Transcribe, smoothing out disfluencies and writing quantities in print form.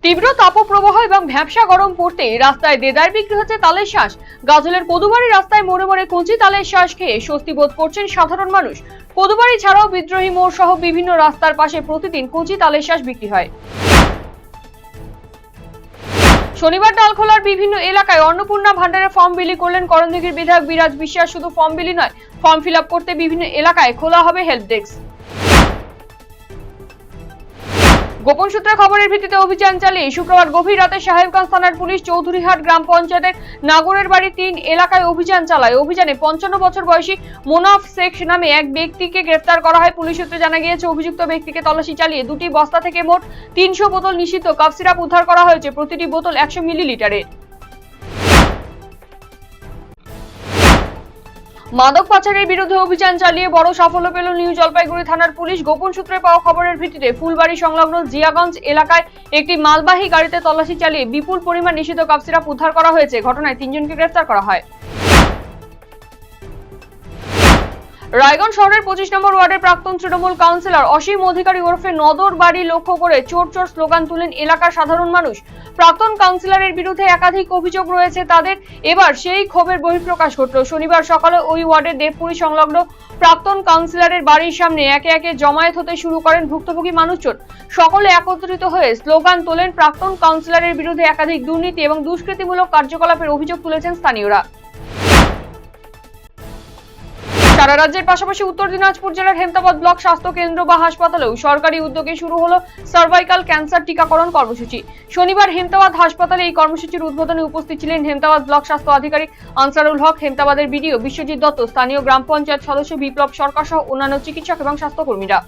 তীব্র তাপপ্রবাহ এবং ভ্যাপসা গরম পড়তে রাস্তায় দেদার বিক্রি হচ্ছে তালের শাঁস। গাজলের কদুবাড়ি রাস্তায় মোড়ে মোড়ে কচি তালের শাঁস খেয়ে স্বস্তি বোধ করছেন সাধারণ মানুষ। কদুবাড়ি ছাড়াও বিদ্রোহী মোড় সহ বিভিন্ন রাস্তার পাশে প্রতিদিন কচি তালের শাঁস বিক্রি হয়। শনিবার ডালখোলার বিভিন্ন এলাকায় অন্নপূর্ণা ভান্ডারে ফর্ম বিলি করলেন করণদিঘির বিধায়ক বিরাজ বিশ্বাস। শুধু ফর্ম বিলি নয়, ফর্ম ফিল আপ করতে বিভিন্ন এলাকায় খোলা হবে হেল্প ডেস্ক। গোপন সূত্রে খবরের ভিত্তিতে অভিযান চালিয়ে শুক্রবার গভীর রাতে সাহেবগঞ্জ থানার পুলিশ চৌধুরীহাট গ্রাম পঞ্চায়েতের নাগরের বাড়ি ৩ এলাকায় অভিযান চালায়। অভিযানে ৫৫ বছর বয়সী মোনাফ শেখ নামে এক ব্যক্তিকে গ্রেফতার করা হয়। পুলিশ সূত্রে জানা গিয়েছে, অভিযুক্ত ব্যক্তিকে তল্লাশি চালিয়ে 2টি বস্তা থেকে মোট ৩০০ বোতল নিষিদ্ধ কাপ সিরাপ উদ্ধার করা হয়েছে, প্রতিটি বোতল 100 মিলিলিটারের। মাদক পাচারের বিরুদ্ধে অভিযান চালিয়ে বড় সাফল্য পেল নিউ জলপাইগুড়ি থানার পুলিশ। গোপন সূত্রে পাওয়া খবরের ভিত্তিতে ফুলবাড়ি সংলগ্ন জিয়াগঞ্জ এলাকায় একটি মালবাহী গাড়িতে তল্লাশি চালিয়ে বিপুল পরিমাণ নিষিদ্ধ কাপ সিরাপ উদ্ধার করা হয়েছে। ঘটনায় 3 জনকে গ্রেফতার করা হয়। রায়গঞ্জ শহরের 25 নম্বর ওয়ার্ডের প্রাক্তন তৃণমূল কাউন্সিলর অসীম অধিকারী ওরফে নদর বাড়ি লক্ষ্য করে চোর চোর স্লোগান তুলেন এলাকার সাধারণ মানুষ। প্রাক্তন কাউন্সিলরের বিরুদ্ধে একাধিক অভিযোগ রয়েছে তাদের, এবার সেই ক্ষোভের বহিঃপ্রকাশ ঘটল। শনিবার সকালে ওই ওয়ার্ডের দেবপুরি সংলগ্ন প্রাক্তন কাউন্সিলরের বাড়ির সামনে একে একে জমায়েত হতে শুরু করেন ভুক্তভোগী মানুষজন। সকলে একত্রিত হয়ে স্লোগান তোলেন। প্রাক্তন কাউন্সিলরের বিরুদ্ধে একাধিক দুর্নীতি এবং দুষ্কৃতিমূলক কার্যকলাপের অভিযোগ তুলেছেন স্থানীয়রা। সারা রাজ্যের পাশাপাশি উত্তর দিনাজপুর জেলার হেমতাবাদ ব্লক স্বাস্থ্য কেন্দ্র বা হাসপাতালেও সরকারি উদ্যোগে শুরু হলো সার্ভাইকাল ক্যান্সার টিকাকরণ কর্মসূচি। শনিবার হেমতাবাদ হাসপাতালে এই কর্মসূচির উদ্বোধনে উপস্থিত ছিলেন হেমতাবাদ ব্লক স্বাস্থ্য আধিকারিক আনসারুল হক, হেমতাবাদের বিডিও বিশ্বজিৎ দত্ত, স্থানীয় গ্রাম পঞ্চায়েত সদস্য বিপ্লব সরকার সহ অন্যান্য চিকিৎসক এবং স্বাস্থ্যকর্মীরা।